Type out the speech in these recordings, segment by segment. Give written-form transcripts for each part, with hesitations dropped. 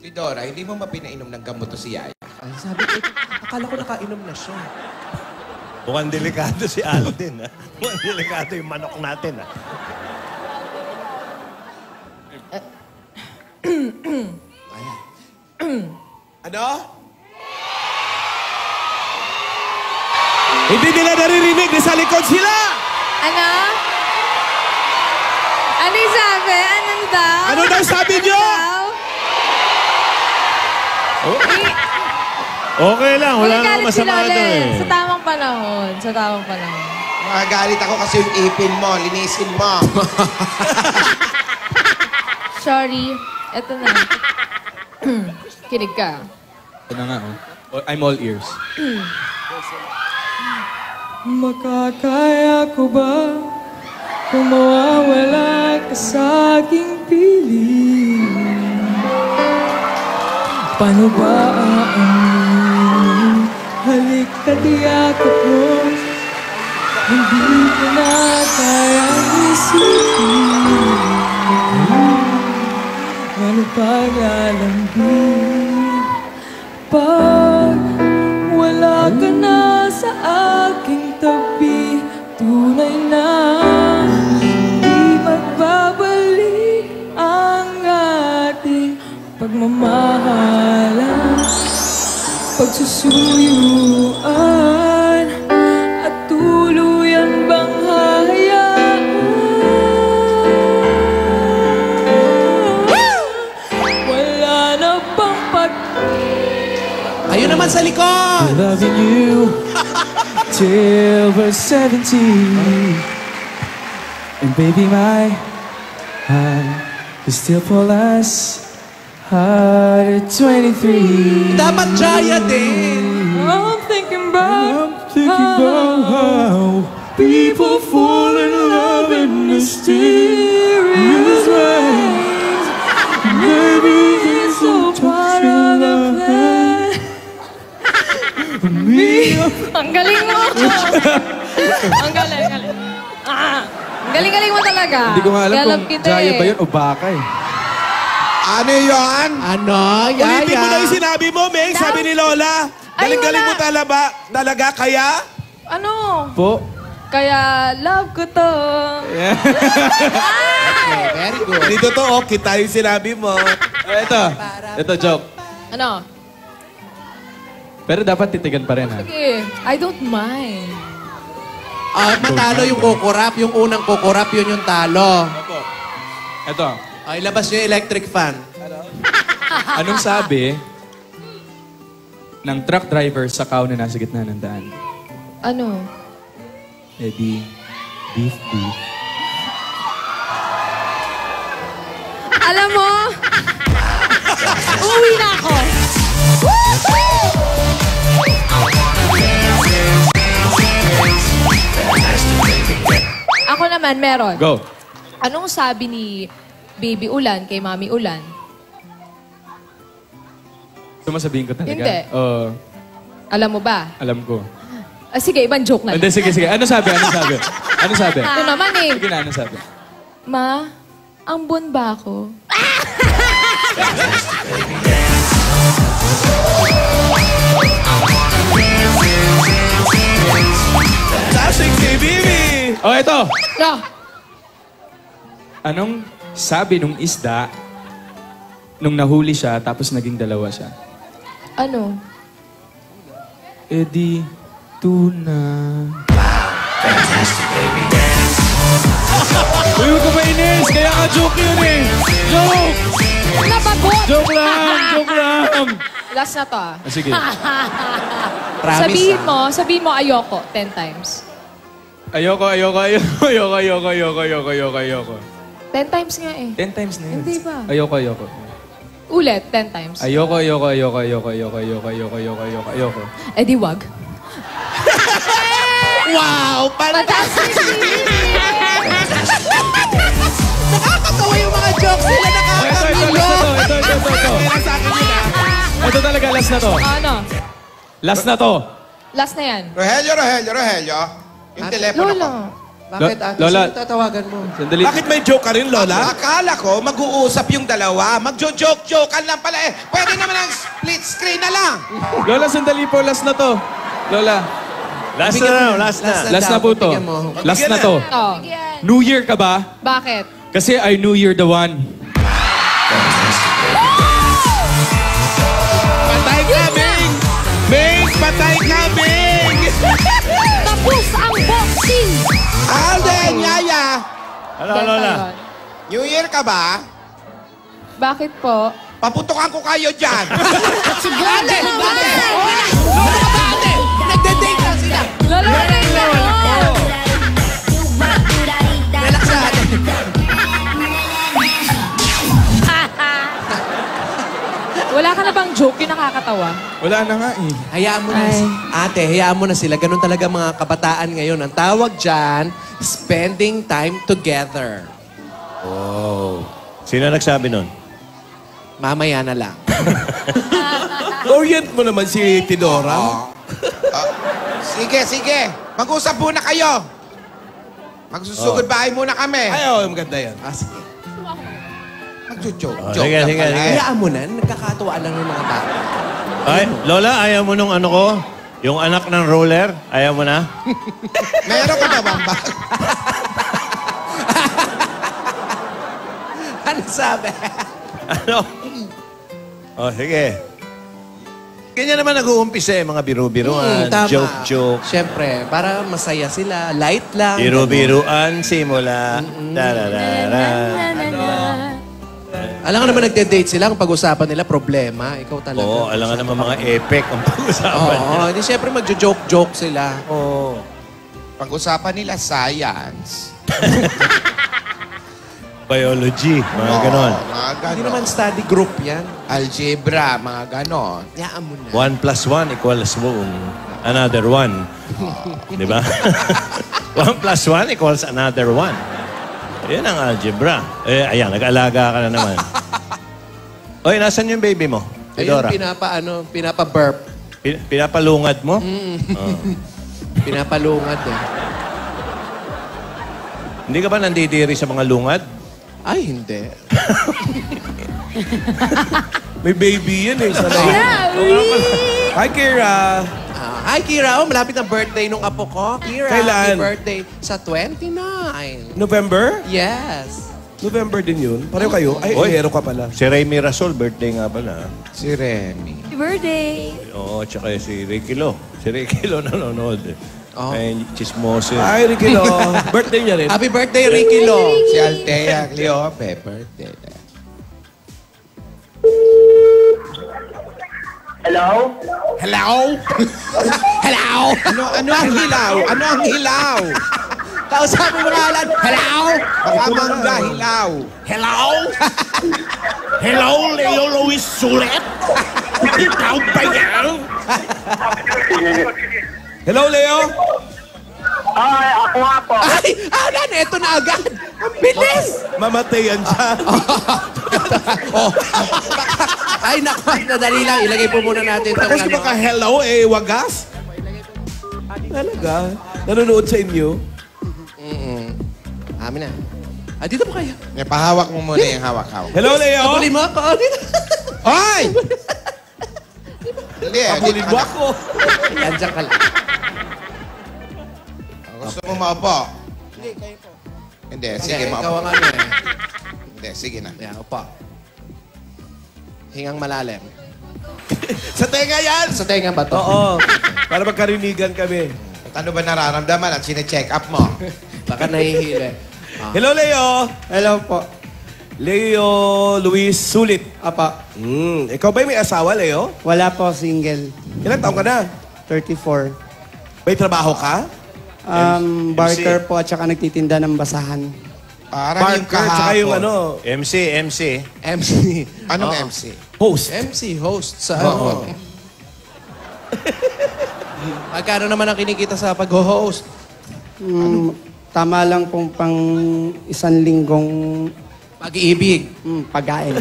Si Dora, hindi mo mapinainom ng gamot to si Yaya. Ay, sabi ko, akala ko nakainom na siya. Mukhang delikado si Alden, ha? Mukhang delikado yung manok natin, ha? Ano? Hindi nila naririnig, nasa likod sila! Ano? Ano yung sabi? Ano daw? Ano daw sabi niyo? Okay lang, wala nang masama doon eh. Sa tamang panahon. Sa tamang panahon. Makagalit ako kasi yung ipin mo. Linisin mo. Sorry. Eto na. Kinig ka. Ito na nga, oh. I'm all ears. Makakaya ko ba kung mawawala ka sa aking piling? Paano ba aamin? Halik ka tiyakap mo, hindi ko na kayang isipin. Ano pag lalambing? Pag wala ka na sa aking tabi, tunay na di magbabalik ang ating pagmamahalan, pagsusuyuan, at tuluyan bang hahayaan? Wala na bang Ayun naman sa likod! loving you till we're 70. And baby, my heart is still full as heart at 23. Dapat Jaya din! I'm thinking about how people fall in love in mysterious ways. Maybe it's all part of the plan. Ang galing mo! Ang galing, galing. Ang galing-galing mo talaga. Hindi ko nga alam Galap kung kita Jaya eh. ba yun o baka eh. Ano yan? Ano? Ulitin mo na yung sinabi mo, Meng. Sabi ni Lola. Ay, Galing-galing mo wala. talaga, kaya? Ano? Po? Kaya love ko to. Very good. Hindi totoo, kita yung sinabi mo. Ito joke. Ano? Pero dapat titigan pa rin, ha? Sige, I don't mind. Matalo yung kukurap. Yung unang kukurap, yun yung talo. Ito. Ay, labas yung electric fan. Anong sabi ng truck driver sa cow na nasa gitna ng daan? Ano? Eh di, beef. Alam mo, uuwi na ako. Ako naman, meron. Go. Anong sabi ni Baby Ulan kay Mami Ulan? Gusto mo sabihin ko talaga? Hindi. Oo, Alam mo ba? alam ko. Sige, ibang joke na Hindi, lang. sige. Ano sabi? Ano sabi? Ito naman eh. Sige na, ano sabi? Ma, ambon ba ako? Sasing si Bibi! Oh, ito. No. Anong sabi nung isda nung nahuli siya tapos naging dalawa siya? Ano? Eh di, tuna. Uy, huwag ka mainis! Kaya ka joke yun eh! Joke! Nabagot! Joke lang! Last na to ah. Sige. Promise, Sabihin mo ayoko 10 times. Ayoko. 10 times nga eh. 10 times na yun. Hindi ba? Ayoko. Ulit, 10 times. Ayoko. Eh di wag. Wow! Fantastic! Nakakatawa yung mga jokes nila. Ito. Ito talaga, last na to. Ano? Last na to. Last na yan. Rogelio. Yung telepono ko. Lola. Bakit, ate? Lola. Sino tatawagan mo? Sandali. Bakit may joke ka rin, Lola? Akala ko, mag-uusap yung dalawa. Mag-joke-jokean lang pala eh. Pwede naman ang split screen na lang. Lola, sandali po. Last na to. Lola. Last na raw, last na. Last na po to. Bigyan mo. Last na to. Oh. New Year ka ba? Bakit? Kasi I knew you're the one. Patay ka, Bing! Bing, patay ka, Bing! Tapos ang boxing! Alden, Yaya, Hello, Ganda Lola. yun. New Year ka ba? Bakit po? Paputukan ko kayo dyan. Si Glenn naman! Nagde-date lang sila. Lola, relax na ako. Relax na, ate. Wala ka na bang joke yung nakakatawa? Wala na nga eh. Hayaan mo na. Ay. Ate, hayaan mo na sila. Ganun talaga mga kabataan ngayon. Ang tawag dyan, spending time together. Sino nagsabi nun? Mamaya na lang. Orient mo naman si Tidora. Sige, sige. Mag-usap muna kayo. Magsusugod bahay muna kami. Ay, oh, maganda yan. Ah, sige. Mag-joke. Oh, Joke sige, lang sige, pala sige. eh. Hayaan mo na. Nagkakatuwa lang yung mga tao. Ay, Lola, ayaw mo nung ano ko? Yung anak ng roller? Ayaw mo na? Meron ka ba bang bag? Ano sabi? Ano? Oh, sige. Ganyan naman nag-uumpisa eh, mga biru-biruan, Tama. joke-joke. Siyempre, para masaya sila. Light lang. Biru-biruan, simula. Tararara. Alam ka naman nagde-date sila. Ang pag-usapan nila, problema. Ikaw talaga. Oo, alam nga naman mga epic ang pag-usapan niya. Oo, hindi siyempre magjo-joke-joke sila. Oo. Pag-usapan nila science. Biology, mga Oo, ganon. Mga Hindi ganon. naman study group yan. Algebra, mga ganon. Hayaan mo na. 1 plus 1 equals another 1. Di ba? 1 plus 1 equals another 1. Yan ang algebra. Eh, ayan, nag-alaga ka na naman. Oy, nasan yung baby mo? Ayun, Tidora? pinapa-burp. Pinapalungad mo? Pinapalungad eh. Hindi ka ba nandidiri sa mga lungad? Ay, hindi. May baby yan eh. Sana. Hi, Kira. Hi, Kira. Oh, malapit ang birthday nung apo ko. Kira, Kailan? happy birthday. Sa 29. November? Yes. November din yun. Pareho kayo? Ay, Oy. Enero ka pala. Si Ray Mirasol, birthday nga pala. Si Remy. Happy birthday! Oo, tsaka si Ricky Lo. Si Ricky Lo nanonood. Oh. Ay, chismoso. Ay, Ricky Lo. Birthday niya rin. Happy birthday, Ricky Lo. Si Althea Cleope, birthday. Hello? Hello? Hello? Ano ang hilaw? Ano ang hilaw? Kausapin mo nga lang. Hello? Baka mangga hilaw. Hello? Hello, Leo Luis Sulet? Ikaw ba yan? Hello, Leo. Ay, ako nga po. Ay, Alan, eto na agad. Ang bilis. Mamatay yan siya. Oh. Ay, naku, nadali lang. Ilagay po muna natin itong Tapos baka hello, eh, wagas? Talaga? Nanonood sa inyo? Amin na. Ah, dito po kayo. Eh, pahawak mo muna yung hawak-hawak. Hello, Leo. Abuli mo ako. Dito. Hoy! Hindi, Pabulin mo ako. Yan, dyan ka lang. Gusto mo maupo? Hindi, kayo po. Hindi, sige, Ikaw maupo. ang ano eh. Hindi, sige na. Yan, upo. Hingang malalim. Sa tenga yan. Sa tenga ba to? Oo. Para magkarinigan kami. At ano ba nararamdaman at sine-check up mo? Baka nahihili. Hello, Leo. Hello po. Leo Luis Sulit. Apa, Ikaw ba may asawa, Leo? wala po, single. Ilang taong ka na? 34. May trabaho ka? Barker po at saka nagtitinda ng basahan. Parang yung Barker, tsaka yung kahapon. ano, MC. MC. Anong MC? host. MC, host sa ano. Magkano naman ang kinikita sa pag-host? Tama lang pong pang isang linggong Pag-ibig. pagkain.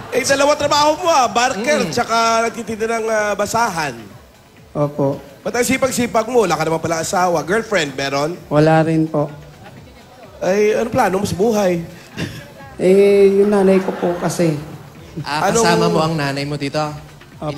Eh, dalawa trabaho mo Barker, tsaka nagtitinda ng basahan. Opo. Ba't ang sipag-sipag mo? Wala ka naman pala asawa. Girlfriend, meron? Wala rin po. Ay, ano plano mo sa buhay? Yung nanay ko po kasi. Kasama mo ang nanay mo dito? Opo.